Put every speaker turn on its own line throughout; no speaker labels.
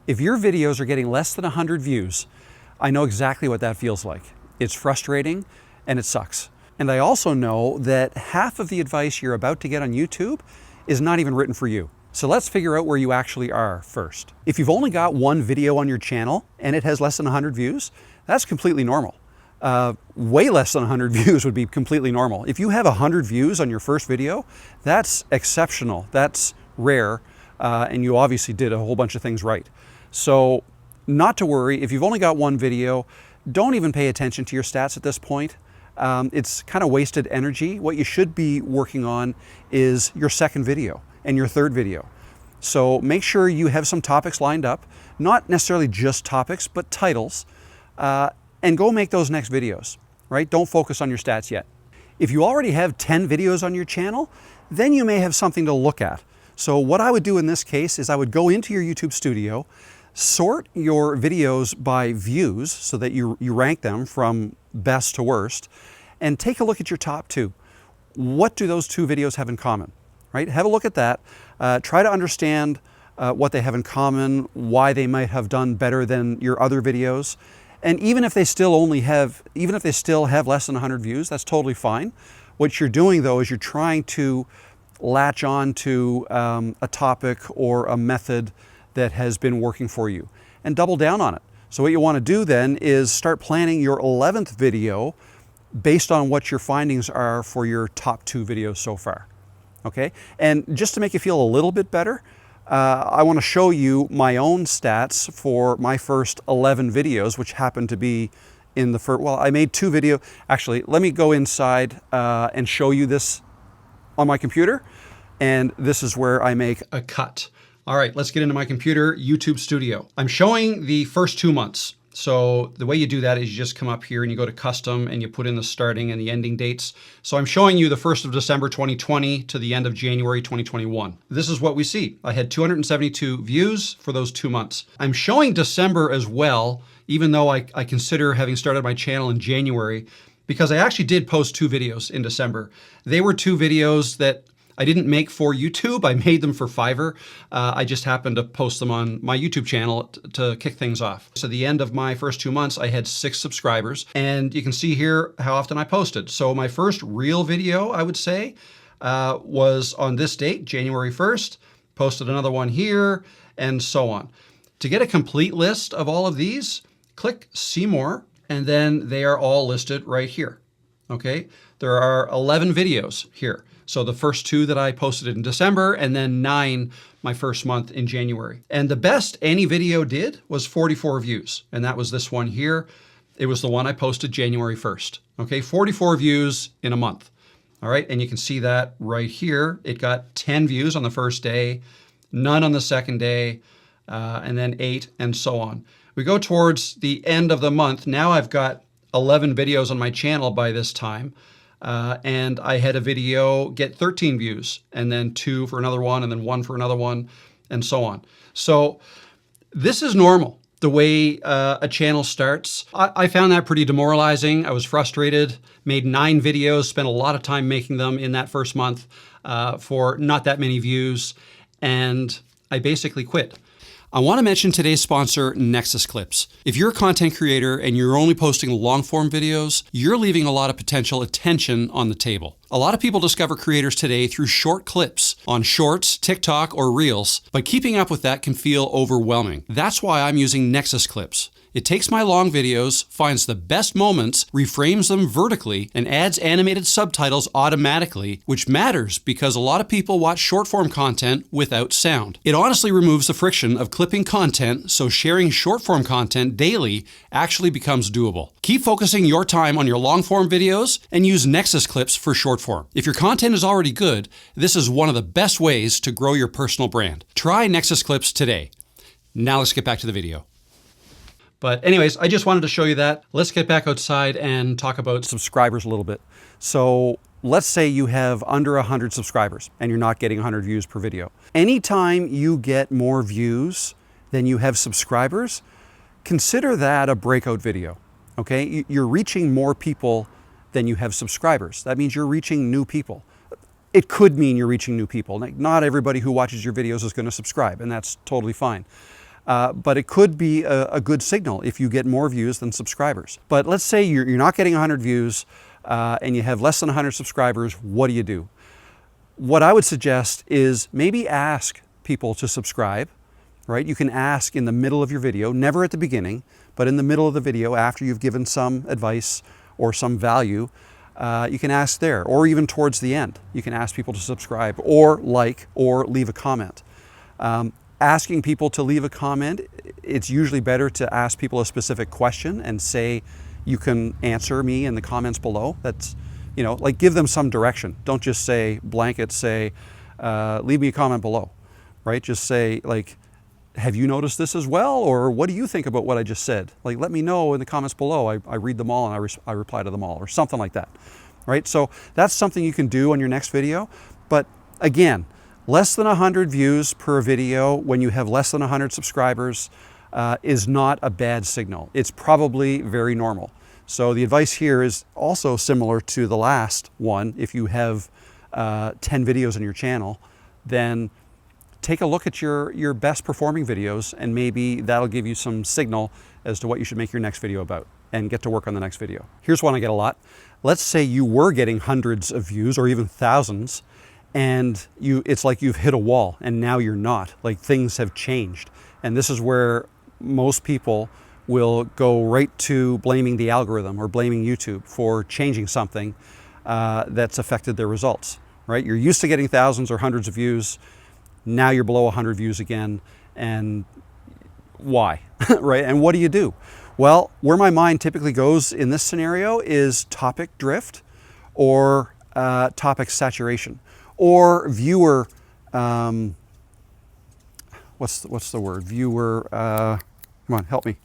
If your videos are getting less than 100 views, I know exactly what that feels like. It's frustrating and it sucks. And I also know that half of the advice you're about to get on YouTube is not even written for you. So let's figure out where you actually are first. If you've only got one video on your channel and it has less than 100 views, that's completely normal. Way less than 100 views would be completely normal. If you have 100 views on your first video, that's exceptional, that's rare, and you obviously did a whole bunch of things right. So not to worry, if you've only got one video, don't even pay attention to your stats at this point. It's kind of wasted energy. What you should be working on is your second video and your third video. So make sure you have some topics lined up, not necessarily just topics, but titles, and go make those next videos, right? Don't focus on your stats yet. If you already have 10 videos on your channel, then you may have something to look at. So what I would do in this case is I would go into your YouTube studio, sort your videos by views so that you rank them from best to worst, and take a look at your top two. What do those two videos have in common, right? Have a look at that. Try to understand what they have in common, why they might have done better than your other videos. And even if they still have less than 100 views, that's totally fine. What you're doing though is you're trying to latch on to a topic or a method that has been working for you and double down on it. So what you want to do then is start planning your 11th video based on what your findings are for your top two videos so far. Okay? And just to make you feel a little bit better, I want to show you my own stats for my first 11 videos, which happened to be in the first, well, I made two videos. Actually, let me go inside and show you this on my computer. And this is where I make a cut. All right, let's get into my computer, YouTube Studio. I'm showing the first 2 months. So the way you do that is you just come up here and you go to custom and you put in the starting and the ending dates. So I'm showing you the 1st of December 2020 to the end of January 2021. This is what we see. I had 272 views for those 2 months. I'm showing December as well, even though I consider having started my channel in January, because I actually did post 2 videos in December. They were 2 videos that I didn't make for YouTube. I made them for Fiverr. I just happened to post them on my YouTube channel to kick things off. So the end of my first 2 months, I had 6 subscribers, and you can see here how often I posted. So my first real video, I would say, was on this date, January 1st, posted another one here, and so on. To get a complete list of all of these, click See More, and then they are all listed right here, okay? There are 11 videos here. So the first 2 that I posted in December, and then 9 my first month in January. And the best any video did was 44 views. And that was this one here. It was the one I posted January 1st. Okay, 44 views in a month. All right, and you can see that right here. It got 10 views on the first day, none on the second day, and then 8, and so on. We go towards the end of the month. Now I've got 11 videos on my channel by this time. And I had a video get 13 views, and then 2 for another one, and then 1 for another one, and so on. So this is normal, the way a channel starts. I found that pretty demoralizing. I was frustrated, made 9 videos, spent a lot of time making them in that first month for not that many views, and I basically quit. I want to mention today's sponsor, Nexus Clips. If you're a content creator and you're only posting long-form videos, you're leaving a lot of potential attention on the table. A lot of people discover creators today through short clips on Shorts, TikTok, or Reels, but keeping up with that can feel overwhelming. That's why I'm using Nexus Clips. It takes my long videos, finds the best moments, reframes them vertically, and adds animated subtitles automatically, which matters because a lot of people watch short-form content without sound. It honestly removes the friction of clipping content, so sharing short-form content daily actually becomes doable. Keep focusing your time on your long-form videos and use Nexus Clips for short-form. If your content is already good, this is one of the best ways to grow your personal brand. Try Nexus Clips today. Now let's get back to the video. But anyways, I just wanted to show you that. Let's get back outside and talk about subscribers a little bit. So let's say you have under 100 subscribers and you're not getting 100 views per video. Anytime you get more views than you have subscribers, consider that a breakout video, okay? You're reaching more people than you have subscribers. That means you're reaching new people. It could mean you're reaching new people. Not everybody who watches your videos is going to subscribe, and that's totally fine. but it could be a good signal if you get more views than subscribers. But let's say you're not getting 100 views and you have less than 100 subscribers. What do you do? What I would suggest is maybe ask people to subscribe, right? You can ask in the middle of your video, never at the beginning, but in the middle of the video after you've given some advice or some value. You can ask there, or even towards the end. You can ask people to subscribe or like or leave a comment. Asking people to leave a comment, it's usually better to ask people a specific question and say, you can answer me in the comments below. That's, like give them some direction. Don't just say blanket, say, leave me a comment below, right? Just say like, have you noticed this as well? Or what do you think about what I just said? Like, let me know in the comments below. I read them all and I reply to them all, or something like that, right? So that's something you can do on your next video. But again, less than 100 views per video when you have less than 100 subscribers is not a bad signal. It's probably very normal. So the advice here is also similar to the last one. If you have 10 videos on your channel, then take a look at your best performing videos, and maybe that'll give you some signal as to what you should make your next video about and get to work on the next video. Here's one I get a lot. Let's say you were getting hundreds of views or even thousands, and it's like you've hit a wall and now you're not. Like things have changed. And this is where most people will go right to blaming the algorithm or blaming YouTube for changing something that's affected their results, right? You're used to getting thousands or hundreds of views. Now you're below 100 views again, and why, right? And what do you do? Well, where my mind typically goes in this scenario is topic drift or topic saturation or viewer, what's the word? Viewer, come on, help me.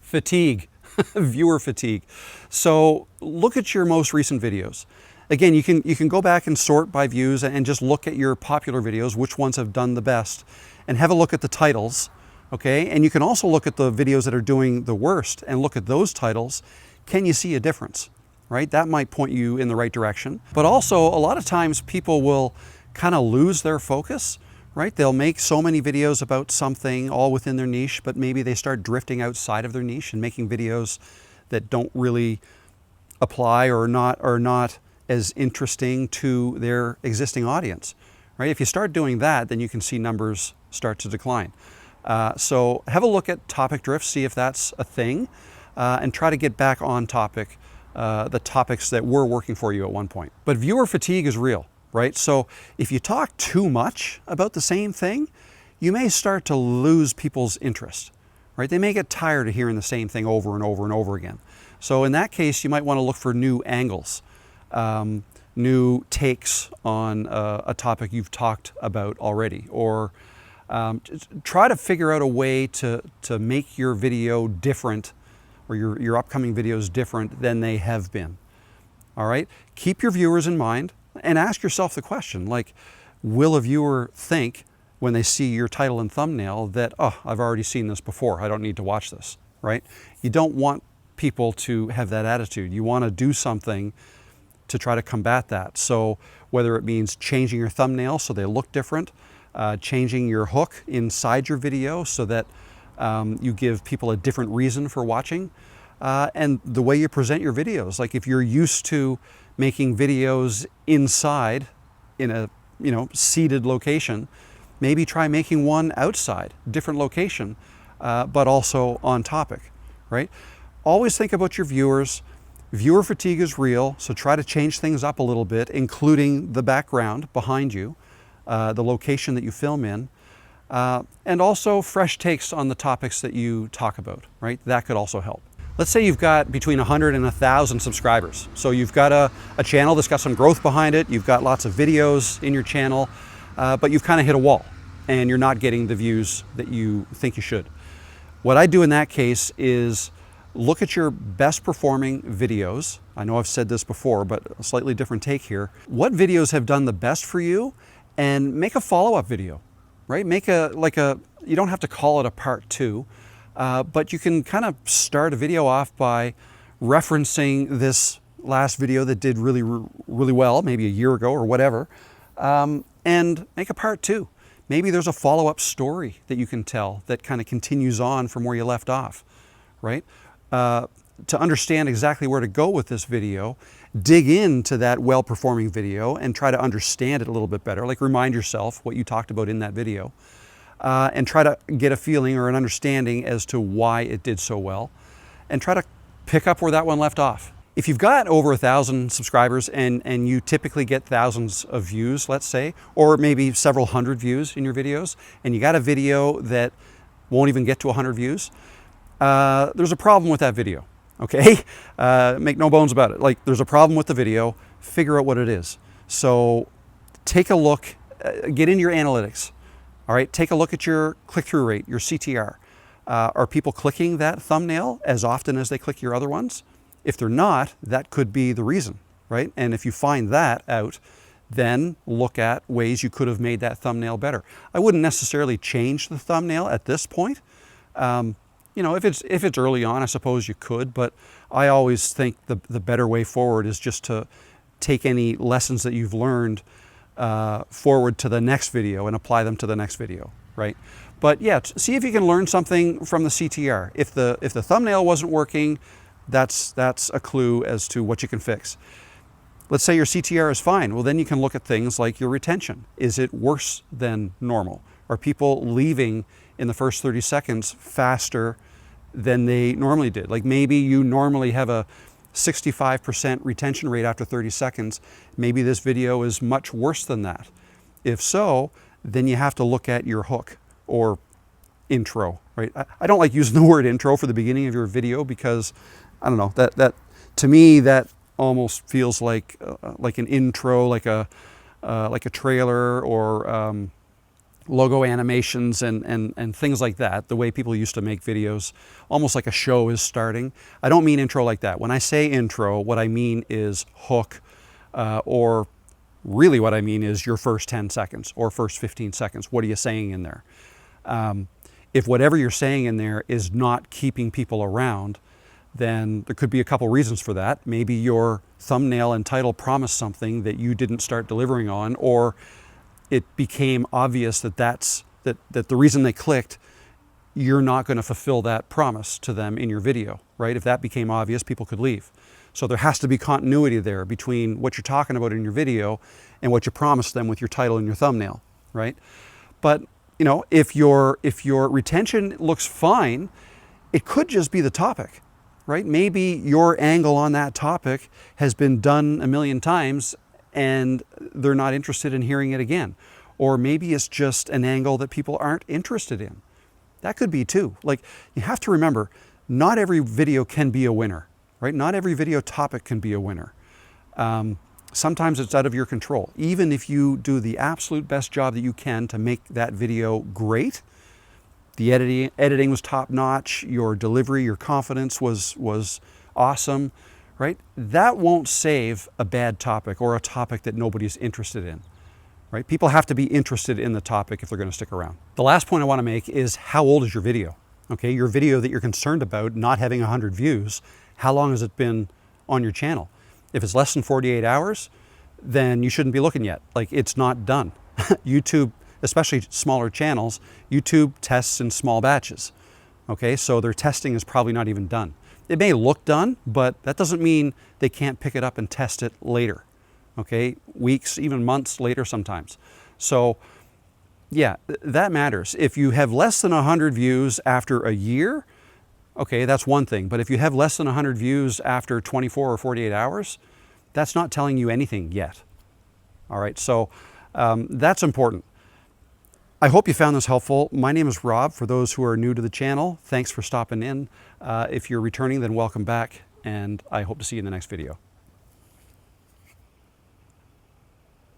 Fatigue, viewer fatigue. So look at your most recent videos. Again, you can go back and sort by views and just look at your popular videos, which ones have done the best, and have a look at the titles, okay? And you can also look at the videos that are doing the worst and look at those titles. Can you see a difference, right? That might point you in the right direction. But also, a lot of times people will kind of lose their focus, right? They'll make so many videos about something all within their niche, but maybe they start drifting outside of their niche and making videos that don't really apply or not as interesting to their existing audience, right? If you start doing that, then you can see numbers start to decline. So have a look at topic drift, see if that's a thing, and try to get back on topic, the topics that were working for you at one point. But viewer fatigue is real, right? So if you talk too much about the same thing, you may start to lose people's interest, right? They may get tired of hearing the same thing over and over and over again. So in that case, you might want to look for new angles. New takes on a topic you've talked about already, or try to figure out a way to make your video different, or your upcoming videos different than they have been. All right? Keep your viewers in mind and ask yourself the question, like, will a viewer think when they see your title and thumbnail that, oh, I've already seen this before, I don't need to watch this, right? You don't want people to have that attitude. You want to do something to try to combat that. So whether it means changing your thumbnail so they look different, changing your hook inside your video so that you give people a different reason for watching, and the way you present your videos. Like if you're used to making videos inside in a seated location, maybe try making one outside, different location, but also on topic, right? Always think about your viewers. Viewer fatigue is real, so try to change things up a little bit, including the background behind you, the location that you film in, and also fresh takes on the topics that you talk about, right? That could also help. Let's say you've got between 100 and 1,000 subscribers. So you've got a channel that's got some growth behind it, you've got lots of videos in your channel, but you've kind of hit a wall and you're not getting the views that you think you should. What I do in that case is look at your best performing videos. I know I've said this before, but a slightly different take here. What videos have done the best for you, and make a follow-up video, right? Make you don't have to call it a part 2, but you can kind of start a video off by referencing this last video that did really well, maybe a year ago or whatever, and make a part 2. Maybe there's a follow-up story that you can tell that kind of continues on from where you left off, right? To understand exactly where to go with this video, dig into that well-performing video and try to understand it a little bit better. Like, remind yourself what you talked about in that video, and try to get a feeling or an understanding as to why it did so well, and try to pick up where that one left off. If you've got over 1,000 subscribers and you typically get thousands of views, let's say, or maybe several hundred views in your videos, and you got a video that won't even get to 100 views, there's a problem with that video, okay? Make no bones about it. Like, there's a problem with the video. Figure out what it is. So take a look, get into your analytics, all right? Take a look at your click-through rate, your CTR. Are people clicking that thumbnail as often as they click your other ones? If they're not, that could be the reason, right? And if you find that out, then look at ways you could have made that thumbnail better. I wouldn't necessarily change the thumbnail at this point. You know, if it's early on, I suppose you could, but I always think the better way forward is just to take any lessons that you've learned forward to the next video and apply them to the next video, right? But yeah, see if you can learn something from the CTR. If the thumbnail wasn't working, that's a clue as to what you can fix. Let's say your CTR is fine. Well, then you can look at things like your retention. Is it worse than normal? Are people leaving in the first 30 seconds faster than they normally did? Like, maybe you normally have a 65% retention rate after 30 seconds. Maybe this video is much worse than that. If so, then you have to look at your hook or intro, right? I don't like using the word intro for the beginning of your video because, I don't know, that to me, that almost feels like an intro, like a trailer, or logo animations and things like that, the way people used to make videos, almost like a show is starting. I don't mean intro like that. When I say intro, what I mean is hook, or really what I mean is your first 10 seconds or first 15 seconds. What are you saying in there? If whatever you're saying in there is not keeping people around, then there could be a couple reasons for that. Maybe your thumbnail and title promised something that you didn't start delivering on, or it became obvious that the reason they clicked, you're not going to fulfill that promise to them in your video, right? If that became obvious, people could leave. So there has to be continuity there between what you're talking about in your video and what you promised them with your title and your thumbnail, right? But you know, if your retention looks fine, it could just be the topic, right? Maybe your angle on that topic has been done a million times and they're not interested in hearing it again. Or maybe it's just an angle that people aren't interested in. That could be too. Like, you have to remember, not every video can be a winner, right? Not every video topic can be a winner. Sometimes it's out of your control. Even if you do the absolute best job that you can to make that video great, the editing was top notch, your delivery, your confidence was awesome, right? That won't save a bad topic or a topic that nobody's interested in, right? People have to be interested in the topic if they're going to stick around. The last point I want to make is, how old is your video? Okay, your video that you're concerned about not having 100 views, how long has it been on your channel? If it's less than 48 hours, then you shouldn't be looking yet. Like, it's not done. YouTube, especially smaller channels, YouTube tests in small batches. Okay, so their testing is probably not even done. It may look done, but that doesn't mean they can't pick it up and test it later. Okay, weeks, even months later sometimes. So yeah, that matters. If you have less than 100 views after a year, okay, that's one thing. But if you have less than 100 views after 24 or 48 hours, that's not telling you anything yet. All right, so that's important. I hope you found this helpful. My name is Rob. For those who are new to the channel, thanks for stopping in. If you're returning, then welcome back, and I hope to see you in the next video.